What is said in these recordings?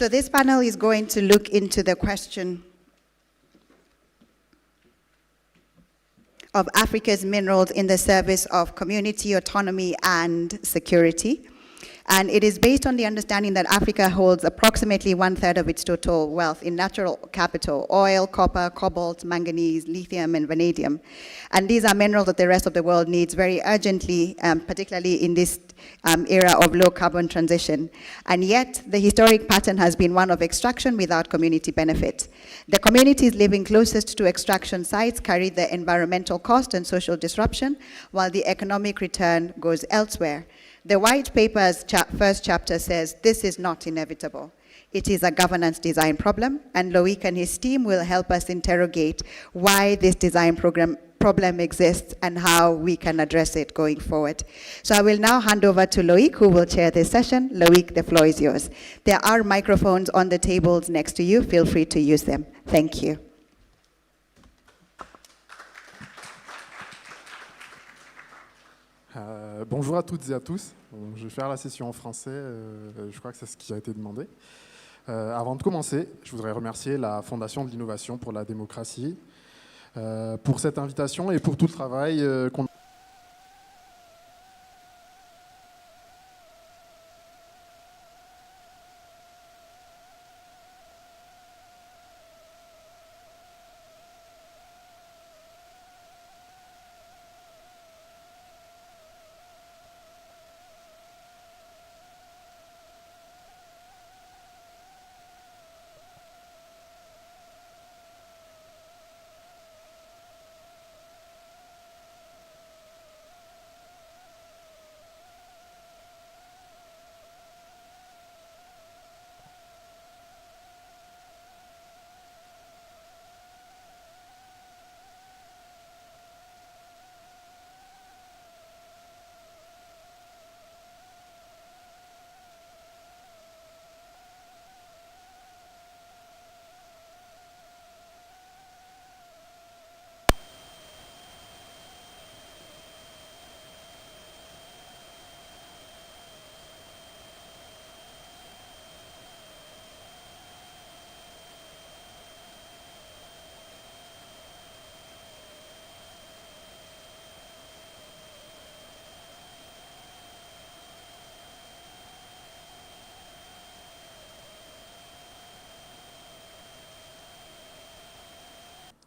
So this panel is going to look into the question of Africa's minerals in the service of community autonomy and security. And it is based on the understanding that Africa holds approximately 1/3 of its total wealth in natural capital: oil, copper, cobalt, manganese, lithium, and vanadium. And these are minerals that the rest of the world needs very urgently, particularly in this era of low carbon transition. And yet, the historic pattern has been one of extraction without community benefit. The communities living closest to extraction sites carry the environmental cost and social disruption, while the economic return goes elsewhere. The white paper's first chapter says this is not inevitable. It is a governance design problem, and Loic and his team will help us interrogate why this design problem exists and how we can address it going forward. So I will now hand over to Loic, who will chair this session. Loic, the floor is yours. There are microphones on the tables next to you. Feel free to use them. Thank you. Bonjour à toutes et à tous. Je vais faire la session en français, je crois que c'est ce qui a été demandé. Avant de commencer, je voudrais remercier la Fondation de l'innovation pour la démocratie pour cette invitation et pour tout le travail qu'on a.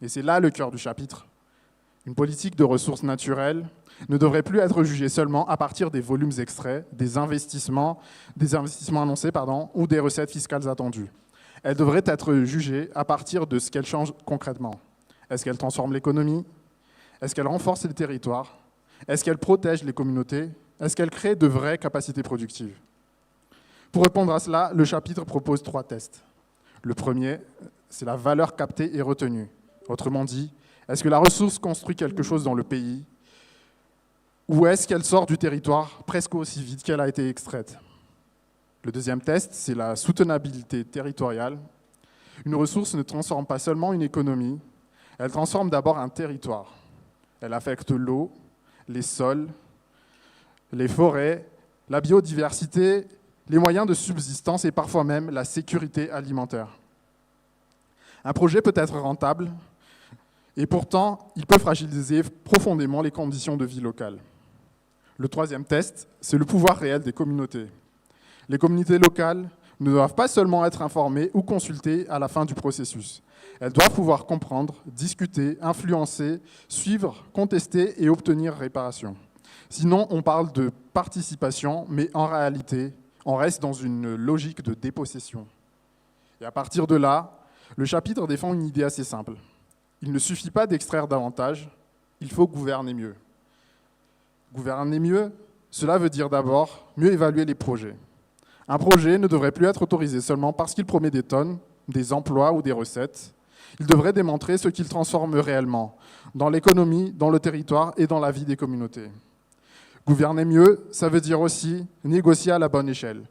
Et c'est là le cœur du chapitre. Une politique de ressources naturelles ne devrait plus être jugée seulement à partir des volumes extraits, des investissements annoncés, ou des recettes fiscales attendues. Elle devrait être jugée à partir de ce qu'elle change concrètement. Est-ce qu'elle transforme l'économie? Est-ce qu'elle renforce les territoires? Est-ce qu'elle protège les communautés? Est-ce qu'elle crée de vraies capacités productives? Pour répondre à cela, le chapitre propose 3 tests. Le premier, c'est la valeur captée et retenue. Autrement dit, est-ce que la ressource construit quelque chose dans le pays ou est-ce qu'elle sort du territoire presque aussi vite qu'elle a été extraite? Le deuxième test, c'est la soutenabilité territoriale. Une ressource ne transforme pas seulement une économie, elle transforme d'abord un territoire. Elle affecte l'eau, les sols, les forêts, la biodiversité, les moyens de subsistance et parfois même la sécurité alimentaire. Un projet peut être rentable, et pourtant, il peut fragiliser profondément les conditions de vie locales. Le troisième test, c'est le pouvoir réel des communautés. Les communautés locales ne doivent pas seulement être informées ou consultées à la fin du processus. Elles doivent pouvoir comprendre, discuter, influencer, suivre, contester et obtenir réparation. Sinon, on parle de participation, mais en réalité, on reste dans une logique de dépossession. Et à partir de là, le chapitre défend une idée assez simple. Il ne suffit pas d'extraire davantage, il faut gouverner mieux. Gouverner mieux, cela veut dire d'abord mieux évaluer les projets. Un projet ne devrait plus être autorisé seulement parce qu'il promet des tonnes, des emplois ou des recettes. Il devrait démontrer ce qu'il transforme réellement, dans l'économie, dans le territoire et dans la vie des communautés. Gouverner mieux, ça veut dire aussi négocier à la bonne échelle.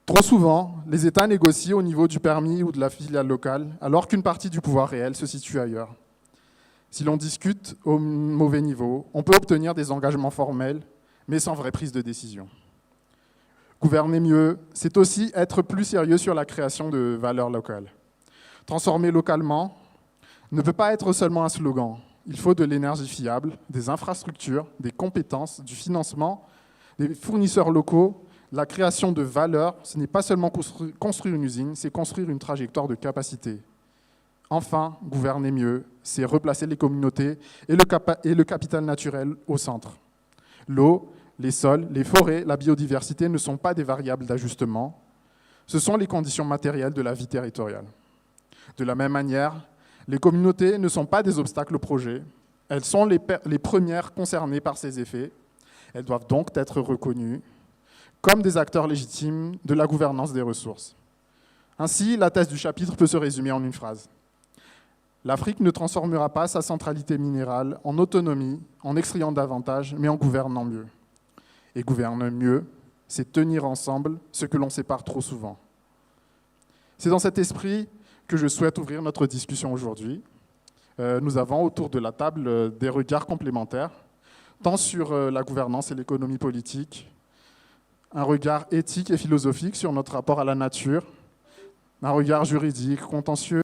Trop souvent, les États négocient au niveau du permis ou de la filiale locale, alors qu'une partie du pouvoir réel se situe ailleurs. Si l'on discute au mauvais niveau, on peut obtenir des engagements formels, mais sans vraie prise de décision. Gouverner mieux, c'est aussi être plus sérieux sur la création de valeurs locales. Transformer localement ne peut pas être seulement un slogan. Il faut de l'énergie fiable, des infrastructures, des compétences, du financement, des fournisseurs locaux. La création de valeurs, ce n'est pas seulement construire une usine, c'est construire une trajectoire de capacité. Enfin, gouverner mieux, c'est replacer les communautés et le capital naturel au centre. L'eau, les sols, les forêts, la biodiversité ne sont pas des variables d'ajustement, ce sont les conditions matérielles de la vie territoriale. De la même manière, les communautés ne sont pas des obstacles au projet, elles sont les premières concernées par ces effets, elles doivent donc être reconnues comme des acteurs légitimes de la gouvernance des ressources. Ainsi, la thèse du chapitre peut se résumer en une phrase. L'Afrique ne transformera pas sa centralité minérale en autonomie, en extrayant davantage, mais en gouvernant mieux. Et gouverner mieux, c'est tenir ensemble ce que l'on sépare trop souvent. C'est dans cet esprit que je souhaite ouvrir notre discussion aujourd'hui. Nous avons autour de la table des regards complémentaires, tant sur la gouvernance et l'économie politique, un regard éthique et philosophique sur notre rapport à la nature, un regard juridique, contentieux,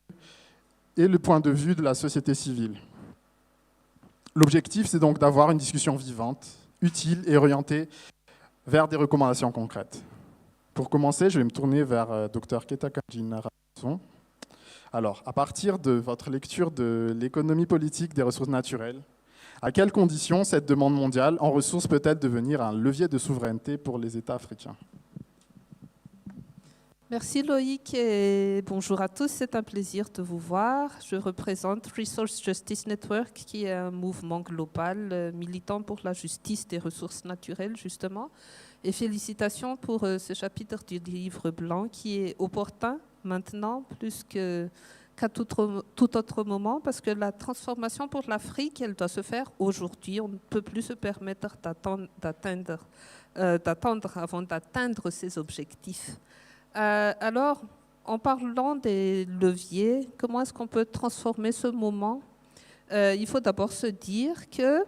et le point de vue de la société civile. L'objectif, c'est donc d'avoir une discussion vivante, utile et orientée vers des recommandations concrètes. Pour commencer, je vais me tourner vers Dr Ketakandriana. Alors, à partir de votre lecture de l'économie politique des ressources naturelles, à quelles conditions cette demande mondiale en ressources peut-elle devenir un levier de souveraineté pour les États africains ? Merci Loïc et bonjour à tous, c'est un plaisir de vous voir. Je représente Resource Justice Network qui est un mouvement global militant pour la justice des ressources naturelles justement. Et félicitations pour ce chapitre du livre blanc qui est opportun maintenant plus qu'à tout autre moment parce que la transformation pour l'Afrique, elle doit se faire aujourd'hui. On ne peut plus se permettre d'attendre avant d'atteindre ces objectifs. Alors, en parlant des leviers, comment est-ce qu'on peut transformer ce moment ? Il faut d'abord se dire que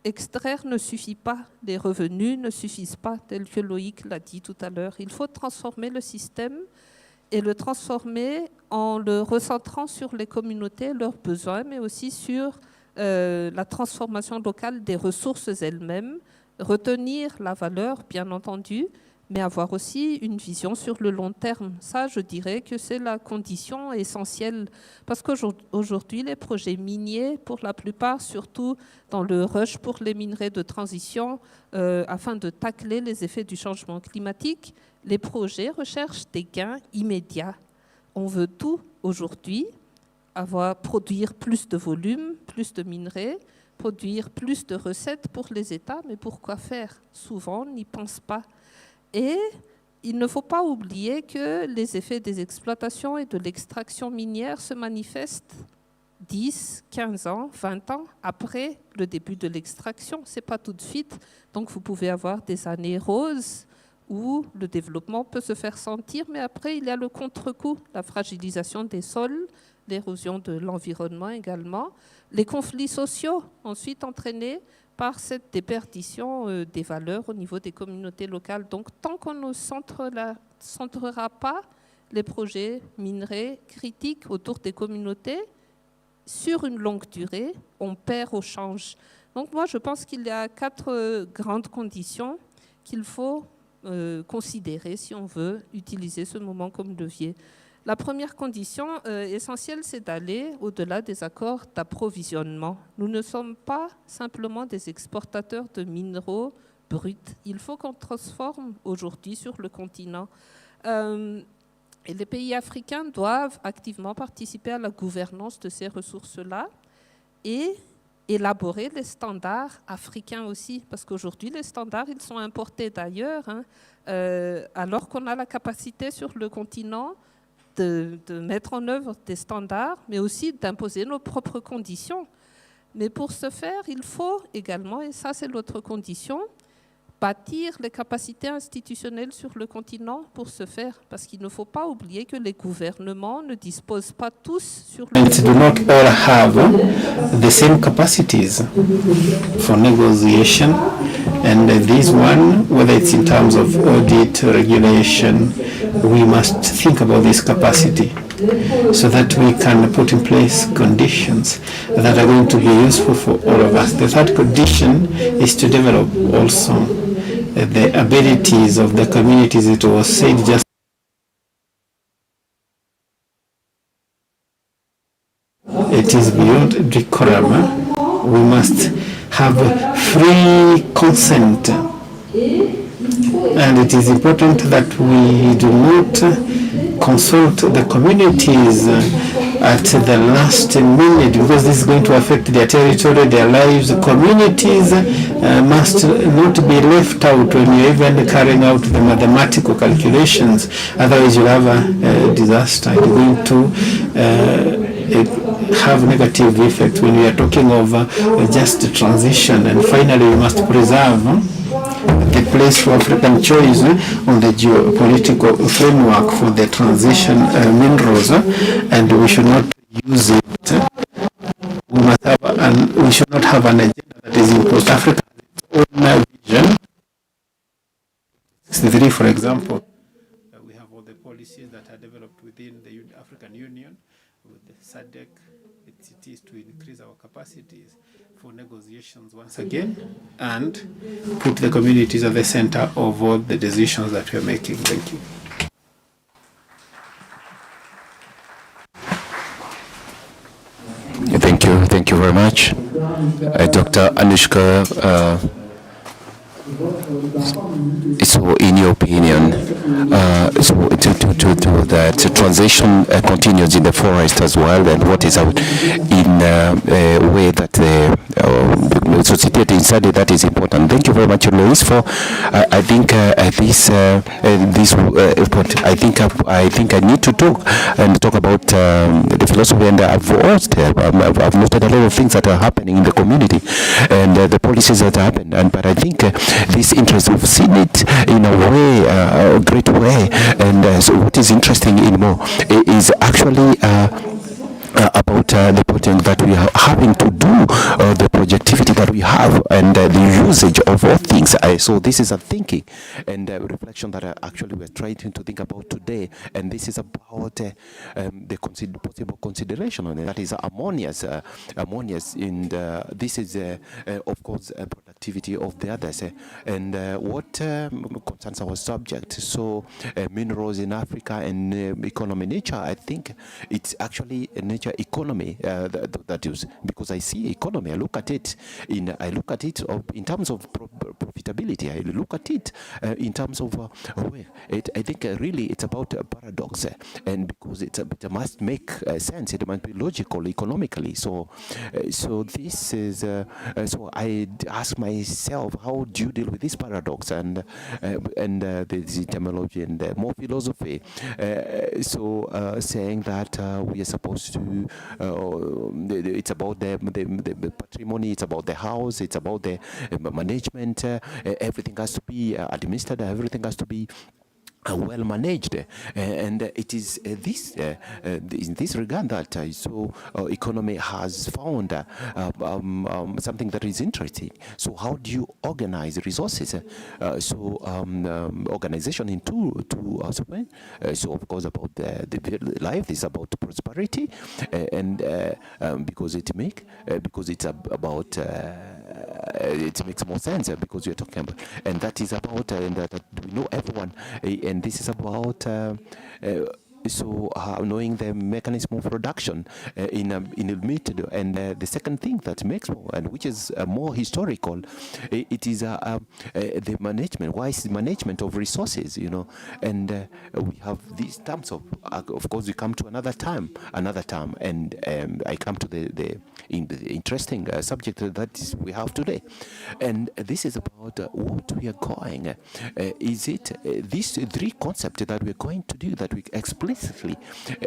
extraire ne suffit pas, les revenus ne suffisent pas, tel que Loïc l'a dit tout à l'heure. Il faut transformer le système et le transformer en le recentrant sur les communautés, leurs besoins, mais aussi sur la transformation locale des ressources elles-mêmes, retenir la valeur, bien entendu, mais avoir aussi une vision sur le long terme. Ça, je dirais que c'est la condition essentielle, parce qu'aujourd'hui, les projets miniers, pour la plupart, surtout dans le rush pour les minerais de transition, afin de tacler les effets du changement climatique, les projets recherchent des gains immédiats. On veut tout aujourd'hui, produire plus de volume, plus de minerais, produire plus de recettes pour les États, mais pourquoi faire ? Souvent, on n'y pense pas. Et il ne faut pas oublier que les effets des exploitations et de l'extraction minière se manifestent 10, 15 ans, 20 ans après le début de l'extraction. Ce n'est pas tout de suite. Donc vous pouvez avoir des années roses où le développement peut se faire sentir, mais après il y a le contre-coup, la fragilisation des sols, l'érosion de l'environnement également, les conflits sociaux ensuite entraînés par cette déperdition des valeurs au niveau des communautés locales. Donc, tant qu'on ne centrera pas les projets minerais critiques autour des communautés, sur une longue durée, on perd au change. Donc, moi, je pense qu'il y a 4 grandes conditions qu'il faut considérer si on veut utiliser ce moment comme levier. La première condition essentielle, c'est d'aller au-delà des accords d'approvisionnement. Nous ne sommes pas simplement des exportateurs de minéraux bruts. Il faut qu'on transforme aujourd'hui sur le continent. Et les pays africains doivent activement participer à la gouvernance de ces ressources-là et élaborer les standards africains aussi. Parce qu'aujourd'hui, les standards, ils sont importés d'ailleurs, alors qu'on a la capacité sur le continent de mettre en œuvre des standards, mais aussi d'imposer nos propres conditions. Mais pour ce faire, il faut également, et ça c'est l'autre condition, bâtir les capacités institutionnelles sur le continent pour ce faire, parce qu'il ne faut pas oublier que les gouvernements ne disposent pas tous sur le do not all have the same capacities for negotiation, and this one, whether it's in terms of audit, regulation, we must think about this capacity so that we can put in place conditions that are going to be useful for all of us. The third condition is to develop also the abilities of the communities. It was said just it is beyond decorum. We must have free consent, and it is important that we do not consult the communities at the last minute, because this is going to affect their territory, their lives. Communities must not be left out when you're even carrying out the mathematical calculations, otherwise you'll have a disaster. You're going to have negative effects when we are talking of just transition. And finally, we must preserve the place for African choice on the geopolitical framework for the transition minerals, and we should not use it. We should not have an agenda that is imposed. Africa has its own vision. 63, for example, we have all the policies that are developed within the African Union with the SADC. It is to increase our capacities for negotiations once again and put the communities at the center of all the decisions that we are making. Thank you. Thank you very much. Dr. Anouchka, so in your opinion, so to that transition continues in the forest as well, and what is out in a way that the society inside that is important. Thank you very much, Loic, for I think this report. I think I need to talk about the philosophy, and I've noted a lot of things that are happening in the community and the policies that happen, but I think this interest, we've seen it in a way, a great way, and so what is interesting in more is actually about the project that we are having to do, the projectivity that we have, and the usage of all things. So this is a thinking and reflection that actually we're trying to think about today, and this is about the possible consideration on it. That is harmonious, and this is of course productivity of the others, and what concerns our subject. So minerals in Africa and economy, nature. I think it's actually a nature economy that is, because I see economy, I look at it in in terms of profitability. I look at it in terms of I think really it's about a paradox, and because it must make sense, it must be logical economically. So this is so I ask myself, how do you deal with this paradox, and the etymology and more philosophy. So saying that we are supposed to it's about the patrimony, it's about the house, it's about the management. Everything has to be administered, everything has to be well managed, and it is this in this regard that economy has found something that is interesting. So how do you organize resources? Organization in two so of course about the life is about prosperity, and because it's about it makes more sense because you're talking about, and that is about and that we know everyone. And this is about knowing the mechanism of production in a method. And the second thing that makes more, and which is more historical, it is the management. Why is the management of resources? And we have these terms of course, we come to another term, and I come to the interesting subject that we have today, and this is about what we are going. Is it these three concepts that we're going to do, that we explain explicitly,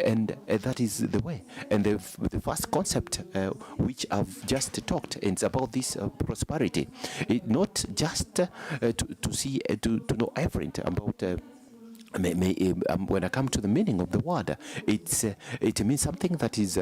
and that is the way. And the first concept which I've just talked, it's about this prosperity. Not just to see to know everything about. When I come to the meaning of the word, it means something that is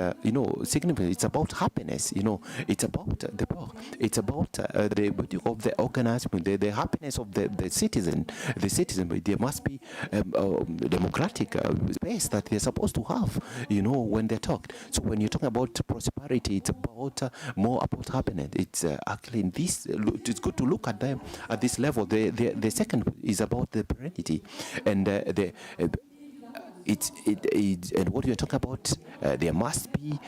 significant. It's about happiness. It's about the poor. It's about the beauty of the organism, the happiness of the citizen. The citizen, there must be democratic space that they're supposed to have. When they talk. So when you're talking about prosperity, it's about more about happiness. It's actually in this. It's good to look at them at this level. The second is about the perenity, and and what you're talking about, there must be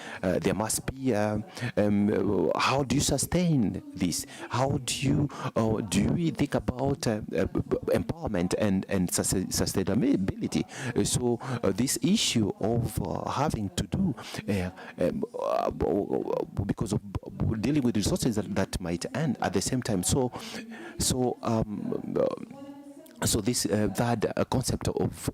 how do you sustain this? How do we think about empowerment and sustainability? So this issue of having to do because of dealing with resources that might end at the same time. So this that concept of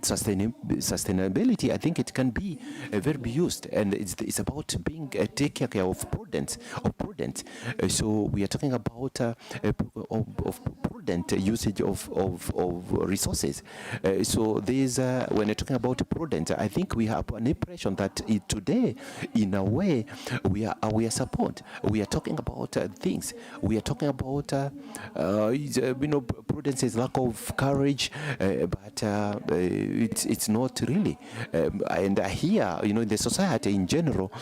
sustainability, I think it can be very used, and it's about being taking care of prudence. So we are talking about of prudent usage of resources. So there's when you're talking about prudence, I think we have an impression that today, in a way, we are support. We are talking about things. We are talking about. Prudence is lack of courage, but it's not really. And here, in the society in general,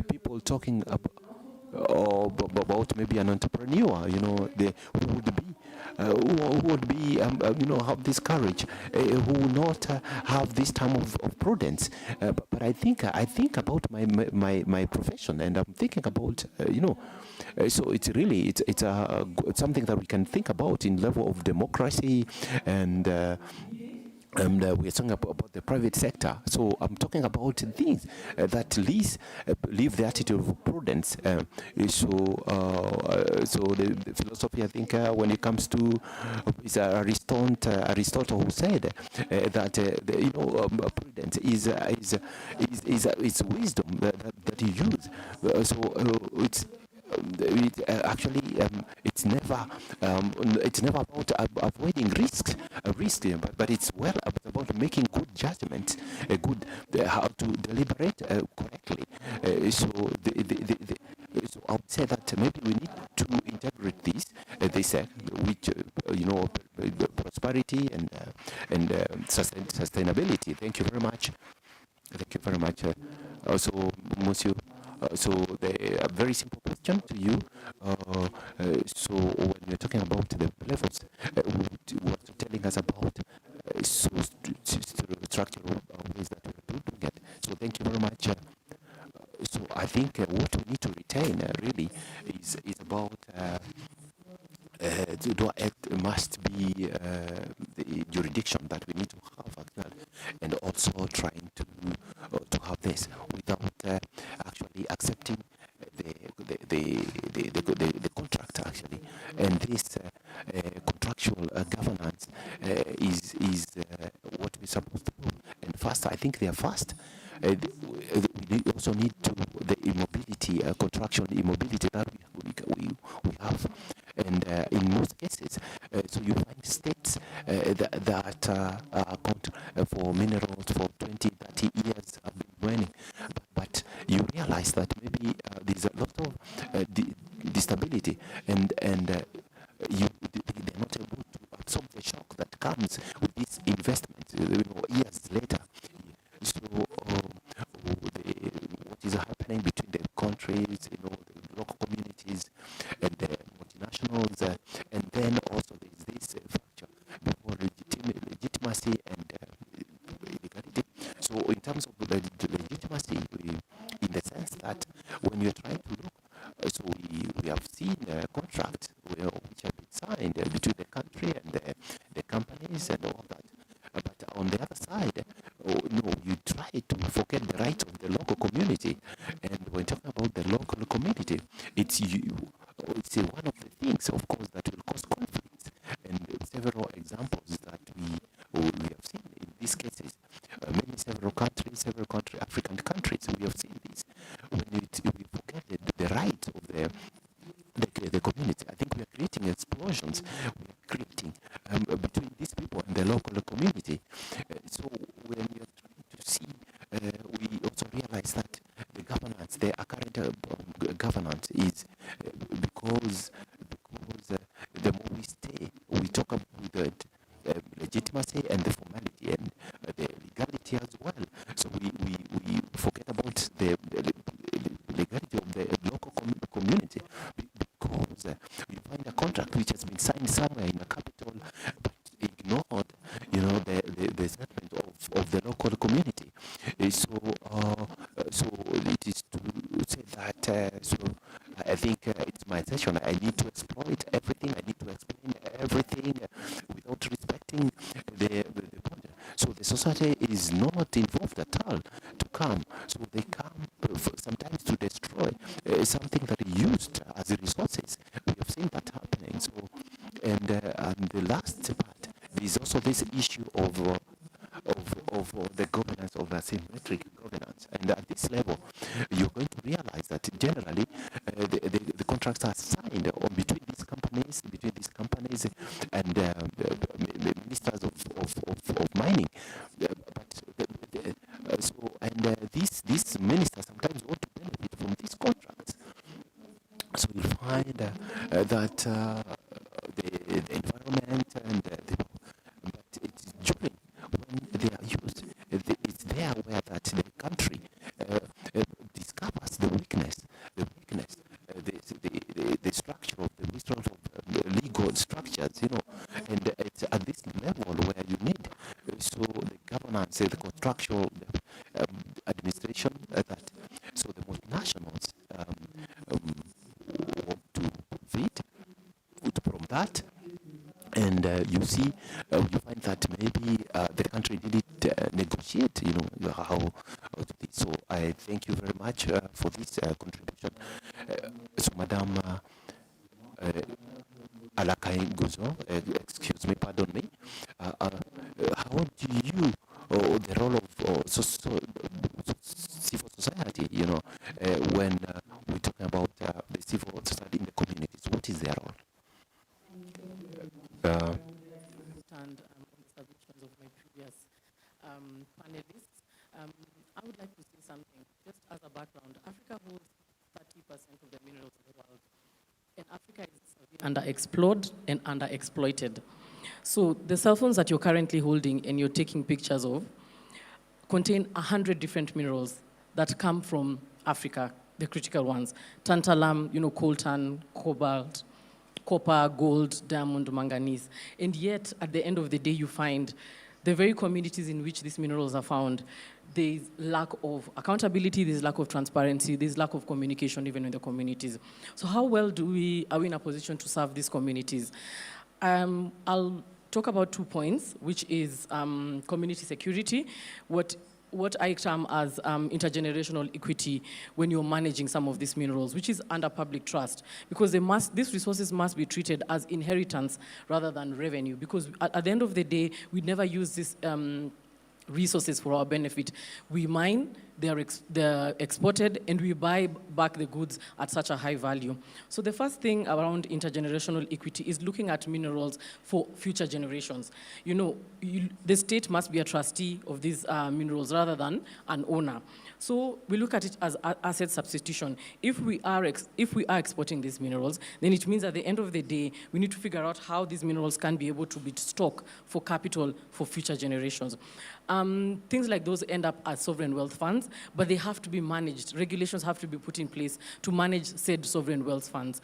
people talking about maybe an entrepreneur, who would be have this courage, who will not have this time of prudence. But I think about my profession, and I'm thinking about so it's really it's something that we can think about in level of democracy, and we're talking about the private sector. So I'm talking about things that leave the attitude of prudence. So the philosophy, I think, when it comes to is Aristotle who said that prudence is wisdom that you use. So it's. Actually, it's never about avoiding risks, but it's about making good judgments, how to deliberate correctly. So I would say that maybe we need to integrate this, which prosperity and sustainability. Thank you very much. Also, Monsieur. So a very simple question to you. So when you're talking about the levels, what you're telling us about structural ways that we're doing it. So thank you very much. So I think what we need to retain really is about it must be the jurisdiction that we need to have, and also trying to have this without actually accepting the contract actually, and this contractual governance is what we're supposed to do. And fast, I think they are fast. We also need to the immobility, contractual immobility that we have, and in most cases, so you find states that account for minerals for 20-30 years have been mining, but you realize that maybe there's a lot of instability, and they're not able to absorb the shock that comes with this investment years later. So what is happening between the countries, the local communities, and the multinationals, and then also there's this fracture before legitimacy and illegality. So in terms of the legitimacy, in the sense that when you're trying to look, so we have seen contracts which have been signed between the country and the companies and all that. But on the other side, you try to forget the rights of the local community. And when talking about the local community, it's one of the things, of course, that will cause conflicts. And several examples that we have seen in this several African countries. We have seen this. When we forget the rights of the community, I think we are creating explosions. We are creating between these people and the local community. So when we are trying to see, we also realize that the governance, the current governance is because the more we stay, we talk about the legitimacy and the formality and the legality as well. So we forget about the legality of the local community because you find a contract which has been signed somewhere in the capital but ignored, the settlement of the local community. So it is to say that. So I think it's my session. I need to exploit everything. I need to explain everything without respecting the point. So the society is not involved at all to come. So they come sometimes to destroy something that is used as resources. We have seen that happening. So, and the last part is also this issue of the governance, of asymmetric governance. And at this level, you're going to realize that generally the contracts are signed between these companies and the ministers of mining. These ministers sometimes want to benefit from these contracts. So you'll find that the environment and but it's during when they are used, it's there where that the country discovers the weakness, the structure of the legal structures, and it's at this level where you need the governance, the contractual administration that so the multinationals want to profit from that. And you see, you find that maybe the country didn't negotiate, how to do this. So I thank you very much for this contribution. So Madame Alaka Gozo, excuse me, pardon me. How do you, the role of civil society, when we're talking about the civil society in the communities, what is their role? And on the submissions of my previous panelists, I would like to say something, just as a background. Africa holds 30% of the minerals in the world, and Africa is underexplored and underexploited. So the cell phones that you're currently holding and you're taking pictures of contain 100 different minerals that come from Africa, the critical ones. Tantalum, coltan, cobalt, copper, gold, diamond, manganese. And yet, at the end of the day, you find the very communities in which these minerals are found, there's lack of accountability, there's lack of transparency, there's lack of communication even in the communities. So how well are we in a position to serve these communities? I'll talk about 2 points, which is community security, what I term as intergenerational equity when you're managing some of these minerals, which is under public trust, because these resources must be treated as inheritance rather than revenue, because at the end of the day, we never use these resources for our benefit. We mine, they're exported, and we buy back the goods at such a high value. So the first thing around intergenerational equity is looking at minerals for future generations. The state must be a trustee of these minerals rather than an owner. So we look at it as asset substitution. If we are exporting these minerals, then it means at the end of the day, we need to figure out how these minerals can be able to be stocked for capital for future generations. Things like those end up as sovereign wealth funds, but they have to be managed. Regulations have to be put in place to manage said sovereign wealth funds.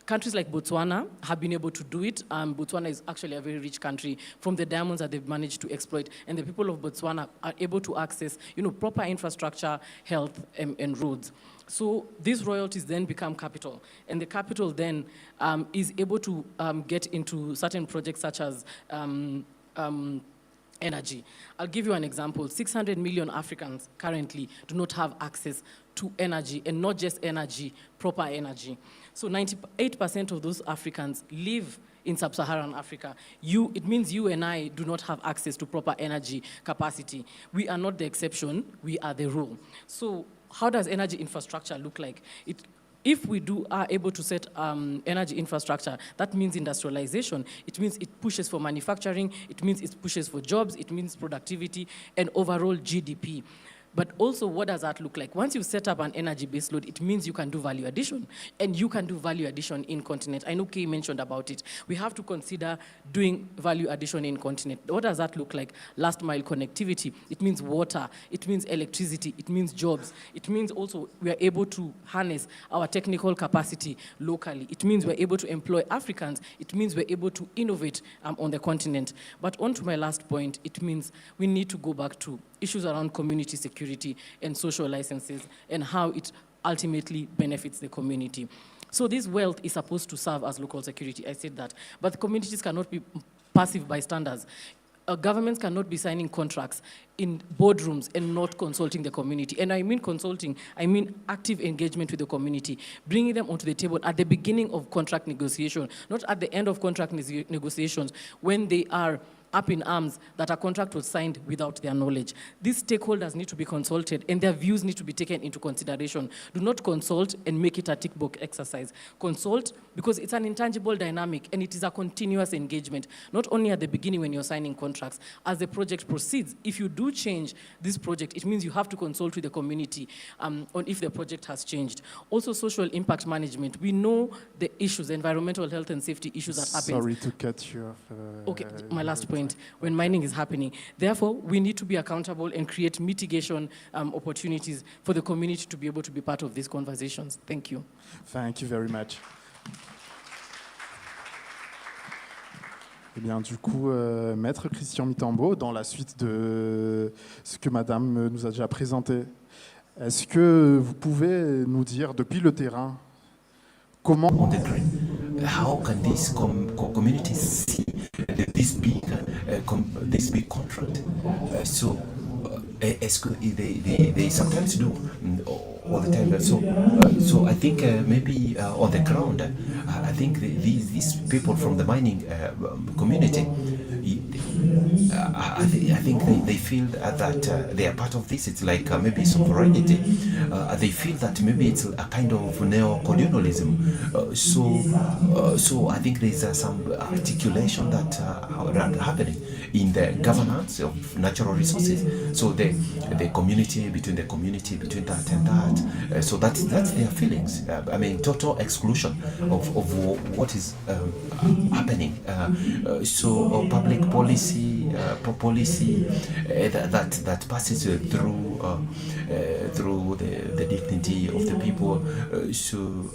Countries like Botswana have been able to do it. Botswana is actually a very rich country from the diamonds that they've managed to exploit, and the people of Botswana are able to access, proper infrastructure, health, and roads. So these royalties then become capital, and the capital then is able to get into certain projects such as energy. I'll give you an example. 600 million Africans currently do not have access to energy, and not just energy, proper energy. So 98% of those Africans live in sub-Saharan Africa. It means you and I do not have access to proper energy capacity. We are not the exception, we are the rule. So how does energy infrastructure look like? If we are able to set energy infrastructure, that means industrialization. It means it pushes for manufacturing. It means it pushes for jobs. It means productivity and overall GDP. But also, what does that look like? Once you set up an energy base load, it means you can do value addition. And you can do value addition in continent. I know Kay mentioned about it. We have to consider doing value addition in continent. What does that look like? Last mile connectivity. It means water. It means electricity. It means jobs. It means also we are able to harness our technical capacity locally. It means we're able to employ Africans. It means we're able to innovate on the continent. But on to my last point, it means we need to go back to issues around community security and social licenses and how it ultimately benefits the community. So this wealth is supposed to serve as local security, I said that. But the communities cannot be passive bystanders. Governments cannot be signing contracts in boardrooms and not consulting the community. And I mean consulting, I mean active engagement with the community, bringing them onto the table at the beginning of contract negotiation, not at the end of contract negotiations when they are up in arms that a contract was signed without their knowledge. These stakeholders need to be consulted and their views need to be taken into consideration. Do not consult and make it a tick box exercise. Consult because it's an intangible dynamic and it is a continuous engagement, not only at the beginning when you're signing contracts. As the project proceeds, if you do change this project, it means you have to consult with the community on if the project has changed. Also, social impact management. We know the issues, the environmental health and safety issues that happen. Sorry to cut you off. Okay, my last point. When mining is happening. Therefore, we need to be accountable and create mitigation opportunities for the community to be able to be part of these conversations. Thank you. Thank you very much. Eh bien, du coup, Maître Christian Mitambo, dans la suite de ce que Madame nous a déjà présenté, est-ce que vous pouvez nous dire, depuis le terrain, comment... On the grid. How can these communities see this big contract? As they sometimes do all the time. So I think maybe on the ground, I think these people from the mining community, I think they feel that they are part of this. It's like maybe sovereignty. They feel that maybe it's a kind of neo-colonialism. So I think there's some articulation that happening in the governance of natural resources. So the community, between between that and that. So that's their feelings. I mean, total exclusion of what is happening. So public policy that passes through the dignity of the people. So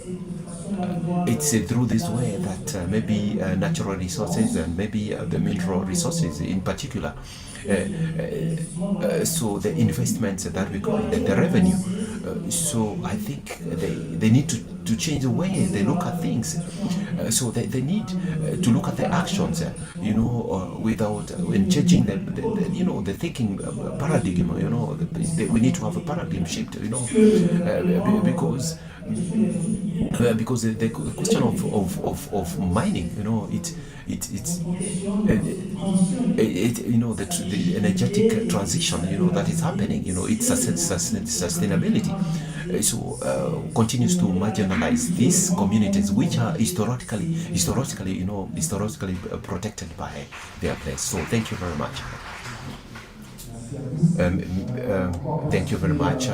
it's through this way that maybe natural resources and maybe the mineral resources in particular. So the investments that we call the revenue. So I think they need to change the way they look at things. So they need to look at the actions, without when changing the thinking paradigm. We need to have a paradigm shift. Because the question of mining, the energetic transition, that is happening. It's sustainability. Continues to marginalize these communities, which are historically protected by their place. So thank you very much. Thank you very much.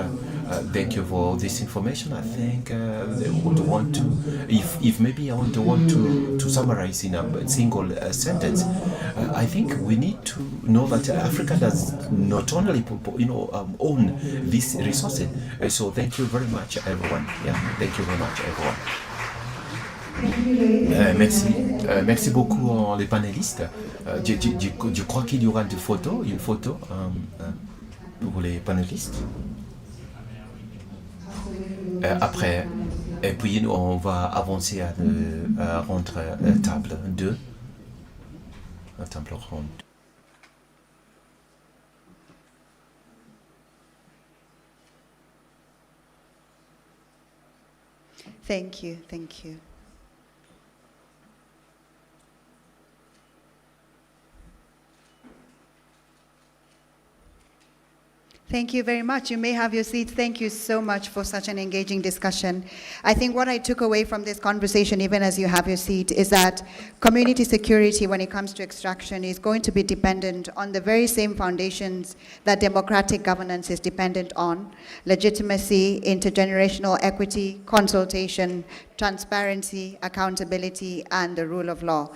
Thank you for this information. I think they would want to, if maybe I want to summarize in a single sentence. I think we need to know that Africa does not only own these resources. So thank you very much, everyone. Yeah, thank you very much, everyone. Merci beaucoup les panélistes. Je crois qu'il y aura une photo pour les panélistes. Après, et puis nous, on va avancer à rendre table 2. La table ronde. Thank you, thank you. Thank you very much. You may have your seats. Thank you so much for such an engaging discussion. I think what I took away from this conversation, even as you have your seat, is that community security when it comes to extraction is going to be dependent on the very same foundations that democratic governance is dependent on: legitimacy, intergenerational equity, consultation, transparency, accountability, and the rule of law.